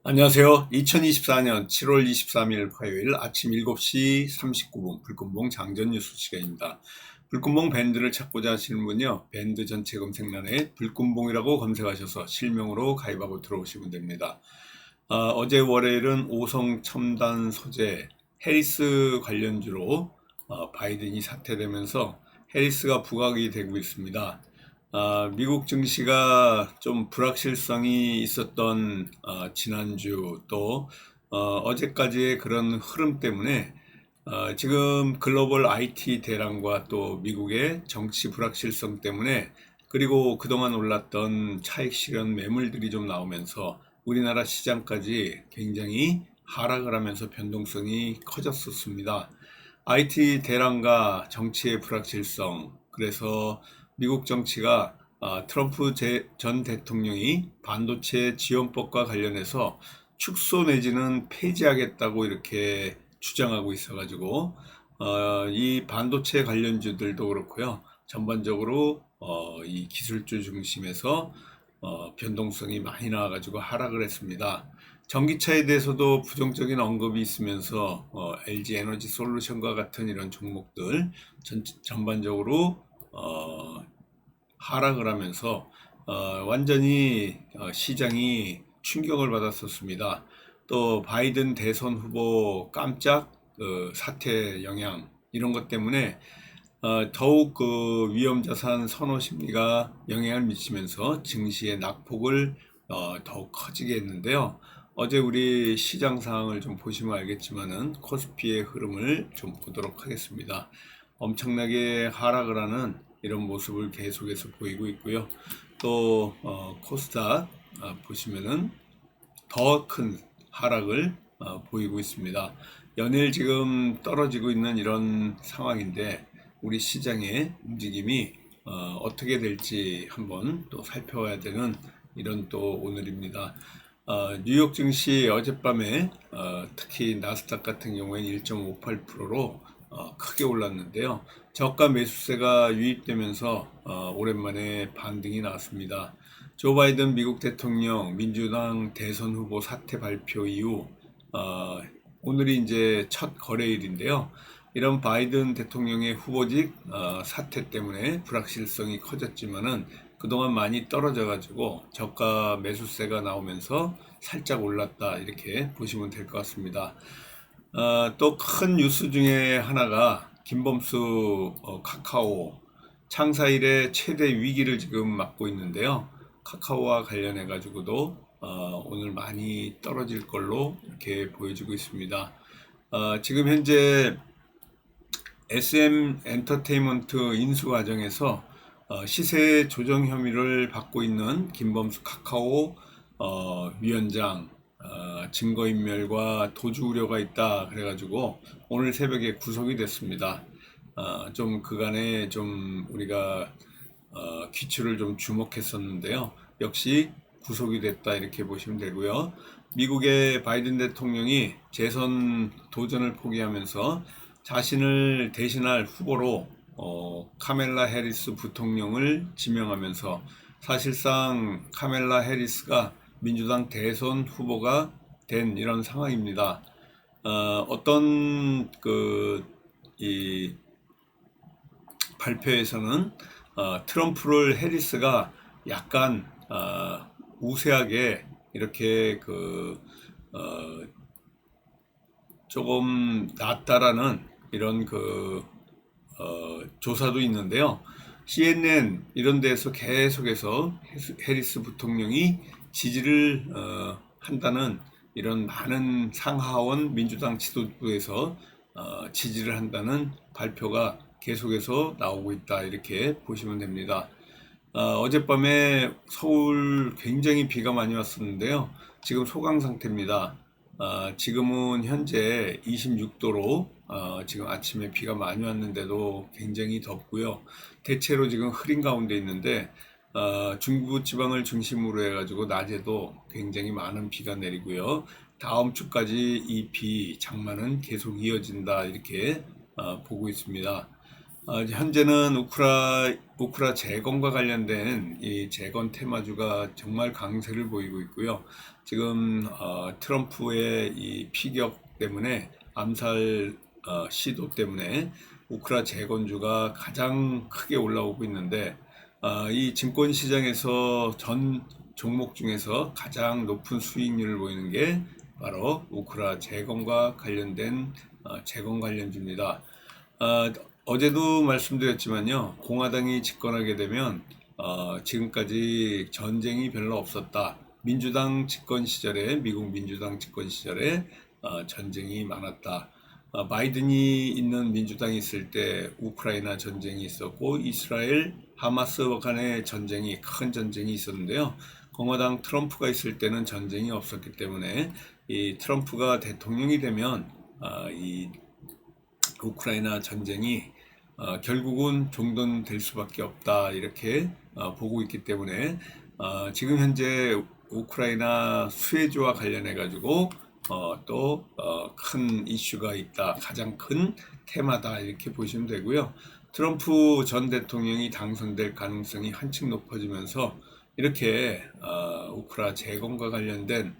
안녕하세요. 2024년 7월 23일 화요일 아침 7시 39분 불금봉 장전 뉴스 시간입니다. 불금봉 밴드를 찾고자 하시는 분요, 밴드 전체 검색란에 불금봉이라고 검색하셔서 실명으로 가입하고 들어오시면 됩니다. 어제 월요일은 오성 첨단 소재 해리스 관련주로 바이든이 사퇴되면서 해리스가 부각이 되고 있습니다. 미국 증시가 좀 불확실성이 있었던 지난주 또 어제까지의 그런 흐름 때문에 지금 글로벌 IT 대란과 또 미국의 정치 불확실성 때문에 그리고 그동안 올랐던 차익 실현 매물들이 좀 나오면서 우리나라 시장까지 굉장히 하락을 하면서 변동성이 커졌었습니다. IT 대란과 정치의 불확실성, 그래서 미국 정치가 트럼프 전 대통령이 반도체 지원법과 관련해서 축소 내지는 폐지하겠다고 이렇게 주장하고 있어가지고 이 반도체 관련주들도 그렇고요. 전반적으로 이 기술주 중심에서 변동성이 많이 나와가지고 하락을 했습니다. 전기차에 대해서도 부정적인 언급이 있으면서 LG 에너지 솔루션과 같은 이런 종목들 전반적으로 하락을 하면서 완전히 시장이 충격을 받았었습니다. 또 바이든 대선 후보 깜짝 사퇴 영향 이런 것 때문에 더욱 그 위험자산 선호 심리가 영향을 미치면서 증시의 낙폭을 더욱 커지게 했는데요. 어제 우리 시장 상황을 좀 보시면 알겠지만은 코스피의 흐름을 좀 보도록 하겠습니다. 엄청나게 하락을 하는 이런 모습을 계속해서 보이고 있고요. 또 코스닥 보시면은 더 큰 하락을 보이고 있습니다. 연일 지금 떨어지고 있는 이런 상황인데 우리 시장의 움직임이 어떻게 될지 한번 또 살펴봐야 되는 이런 또 오늘입니다. 뉴욕 증시 어젯밤에 특히 나스닥 같은 경우에는 1.58%로 크게 올랐는데요. 저가 매수세가 유입되면서 오랜만에 반등이 나왔습니다. 조 바이든 미국 대통령 민주당 대선 후보 사퇴 발표 이후 오늘이 이제 첫 거래일인데요. 이런 바이든 대통령의 후보직 사퇴 때문에 불확실성이 커졌지만은 그동안 많이 떨어져 가지고 저가 매수세가 나오면서 살짝 올랐다 이렇게 보시면 될 것 같습니다. 또 큰 뉴스 중에 하나가 김범수 카카오 창사 이래 최대 위기를 지금 맞고 있는데요. 카카오와 관련해 가지고도 오늘 많이 떨어질 걸로 이렇게 보여지고 있습니다. 지금 현재 SM 엔터테인먼트 인수 과정에서 시세 조정 혐의를 받고 있는 김범수 카카오 위원장 증거인멸과 도주 우려가 있다 그래가지고 오늘 새벽에 구속이 됐습니다. 좀 그간에 좀 우리가 귀추를 좀 주목했었는데요. 역시 구속이 됐다 이렇게 보시면 되고요. 미국의 바이든 대통령이 재선 도전을 포기하면서 자신을 대신할 후보로 카멜라 해리스 부통령을 지명하면서 사실상 카멜라 해리스가 민주당 대선 후보가 된 이런 상황입니다. 어떤 이 발표에서는 트럼프를 해리스가 약간 우세하게 이렇게 어, 조금 낫다라는 이런 조사도 있는데요. CNN 이런 데서 계속해서 해리스 부통령이 지지를 한다는 이런 많은 상하원 민주당 지도부에서 지지를 한다는 발표가 계속해서 나오고 있다 이렇게 보시면 됩니다. 어젯밤에 서울 굉장히 비가 많이 왔었는데요. 지금 소강 상태입니다. 지금은 현재 26도로 지금 아침에 비가 많이 왔는데도 굉장히 덥고요. 대체로 지금 흐린 가운데 있는데 중부 지방을 중심으로 해가지고 낮에도 굉장히 많은 비가 내리고요. 다음 주까지 이 비 장마는 계속 이어진다 이렇게 보고 있습니다. 현재는 우크라 재건과 관련된 이 재건 테마주가 정말 강세를 보이고 있고요. 지금 트럼프의 이 피격 때문에 암살 시도 때문에 우크라 재건주가 가장 크게 올라오고 있는데 이 증권 시장에서 전 종목 중에서 가장 높은 수익률을 보이는 게 바로 우크라 재건과 관련된 재건 관련주입니다. 어제도 말씀드렸지만요, 공화당이 집권하게 되면 지금까지 전쟁이 별로 없었다. 민주당 집권 시절에, 미국 민주당 집권 시절에 전쟁이 많았다. 바이든이 있는 민주당이 있을 때 우크라이나 전쟁이 있었고 이스라엘 하마스 간의 전쟁이 큰 전쟁이 있었는데요. 공화당 트럼프가 있을 때는 전쟁이 없었기 때문에 이 트럼프가 대통령이 되면 이 우크라이나 전쟁이 결국은 종전될 수밖에 없다 이렇게 보고 있기 때문에 지금 현재 우크라이나 수혜주와 관련해 가지고 또 큰 이슈가 있다. 가장 큰 테마다 이렇게 보시면 되고요. 트럼프 전 대통령이 당선될 가능성이 한층 높아지면서 이렇게 우크라 재건과 관련된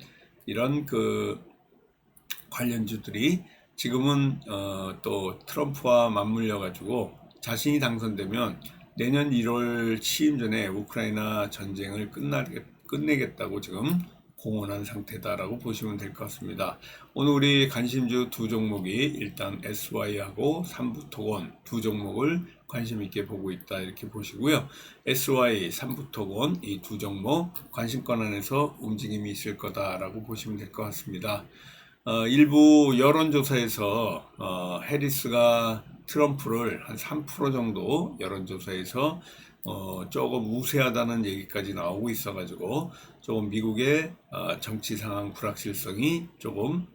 이런 그 관련주들이 지금은 또 트럼프와 맞물려 가지고 자신이 당선되면 내년 1월 취임 전에 우크라이나 전쟁을 끝내겠다고 지금 공언한 상태다라고 보시면 될 것 같습니다. 오늘 우리 관심주 두 종목이 일단 SY하고 삼부토건 두 종목을 관심 있게 보고 있다 이렇게 보시고요. SY, 삼부토건 이 두 종목 관심권 안에서 움직임이 있을 거다라고 보시면 될 것 같습니다. 일부 여론조사에서 해리스가 트럼프를 한 3% 정도 여론조사에서 조금 우세하다는 얘기까지 나오고 있어가지고 조금 미국의 정치 상황 불확실성이 조금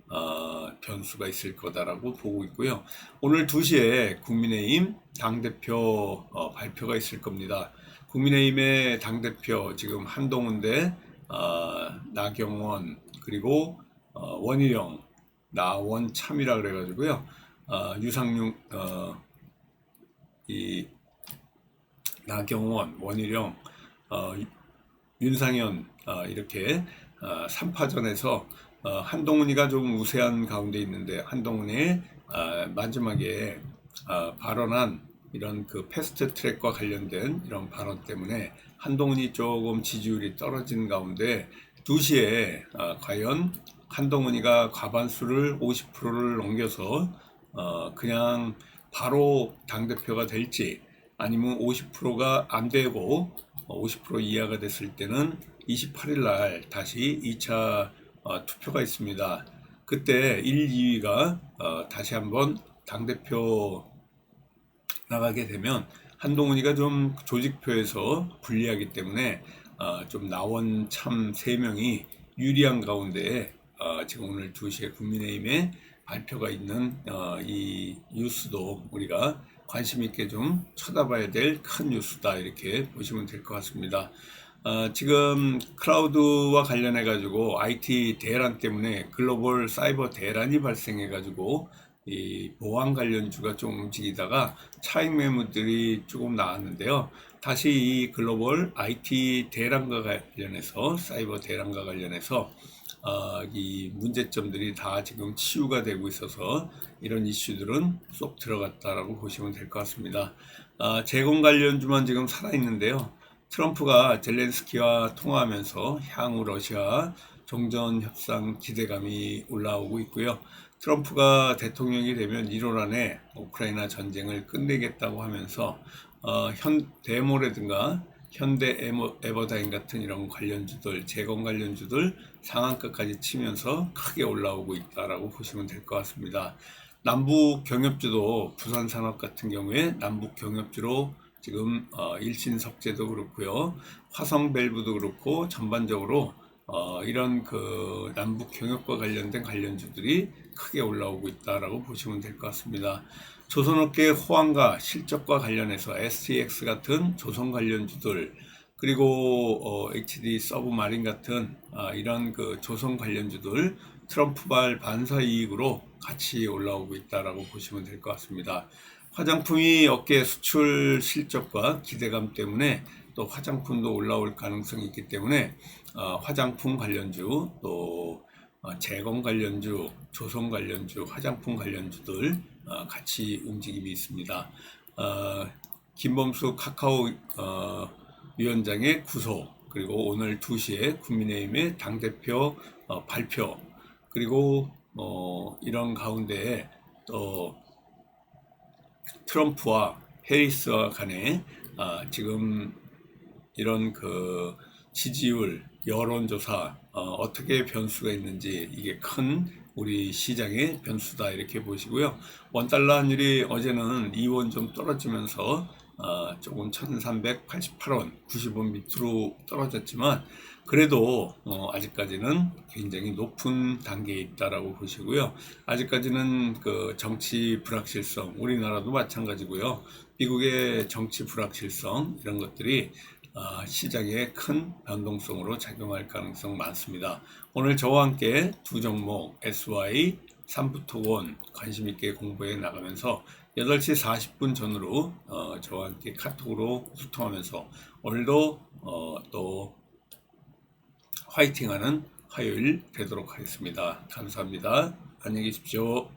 변수가 있을 거다라고 보고 있고요. 오늘 2시에 국민의힘 당대표 발표가 있을 겁니다. 국민의힘의 당대표 지금 한동훈 대 나경원 그리고 원희룡, 나원참이라 그래가지고요. 유상용, 이 나경원, 원희룡, 윤상현 이렇게 3파전에서 한동훈이가 좀 우세한 가운데 있는데 한동훈이 마지막에 발언한 이런 그 패스트 트랙과 관련된 이런 발언 때문에 한동훈이 조금 지지율이 떨어진 가운데 2시에 과연 한동훈이가 과반수를 50%를 넘겨서 그냥 바로 당대표가 될지 아니면 50%가 안 되고 50% 이하가 됐을 때는 28일 날 다시 2차 투표가 있습니다. 그때 1, 2위가 다시 한번 당대표 나가게 되면 한동훈이가 좀 조직표에서 불리하기 때문에 좀 나원참 3명이 유리한 가운데 지금 오늘 2시에 국민의힘에 발표가 있는 이 뉴스도 우리가 관심 있게 좀 쳐다봐야 될 큰 뉴스다 이렇게 보시면 될 것 같습니다. 지금 클라우드와 관련해 가지고 IT 대란 때문에 글로벌 사이버 대란이 발생해 가지고 이 보안 관련주가 좀 움직이다가 차익 매물들이 조금 나왔는데요. 다시 이 글로벌 IT 대란과 관련해서 사이버 대란과 관련해서 이 문제점들이 다 지금 치유가 되고 있어서 이런 이슈들은 쏙 들어갔다라고 보시면 될 것 같습니다. 재건 관련주만 지금 살아있는데요. 트럼프가 젤렌스키와 통화하면서 향후 러시아 종전 협상 기대감이 올라오고 있고요. 트럼프가 대통령이 되면 1월 안에 우크라이나 전쟁을 끝내겠다고 하면서 현대모라든가 현대 에버다인 같은 이런 관련주들, 재건 관련주들 상한가까지 치면서 크게 올라오고 있다라고 보시면 될 것 같습니다. 남북 경협주도 부산산업 같은 경우에 남북 경협주로 지금 일신석재도 그렇고요, 화성밸브도 그렇고 전반적으로 이런 그 남북 경협과 관련된 관련주들이 크게 올라오고 있다라고 보시면 될 것 같습니다. 조선업계 호황과 실적과 관련해서 STX 같은 조선 관련주들 그리고 HD 서브마린 같은 이런 그 조선 관련주들 트럼프발 반사 이익으로 같이 올라오고 있다라고 보시면 될 것 같습니다. 화장품이 업계 수출 실적과 기대감 때문에 또 화장품도 올라올 가능성이 있기 때문에 화장품 관련주 또 제공 관련주, 조성 관련주, 화장품 관련주들 같이 움직임이 있습니다. 김범수 카카오 위원장의 구속, 그리고 오늘 2시에 국민의힘의 당대표 발표, 그리고 이런 가운데 또 트럼프와 해리스와 간에 지금 이런 그 지지율, 여론조사 어떻게 변수가 있는지, 이게 큰 우리 시장의 변수다 이렇게 보시고요. 원달러 환율이 어제는 2원 좀 떨어지면서 조금 1388원 90원 밑으로 떨어졌지만 그래도 아직까지는 굉장히 높은 단계에 있다라고 보시고요. 아직까지는 그 정치 불확실성, 우리나라도 마찬가지고요. 미국의 정치 불확실성 이런 것들이 시장에 큰 변동성으로 작용할 가능성 많습니다. 오늘 저와 함께 두 종목 SY, 삼부토건 관심 있게 공부해 나가면서 8시 40분 전으로 저와 함께 카톡으로 소통하면서 오늘도 또 화이팅하는 화요일 되도록 하겠습니다. 감사합니다. 안녕히 계십시오.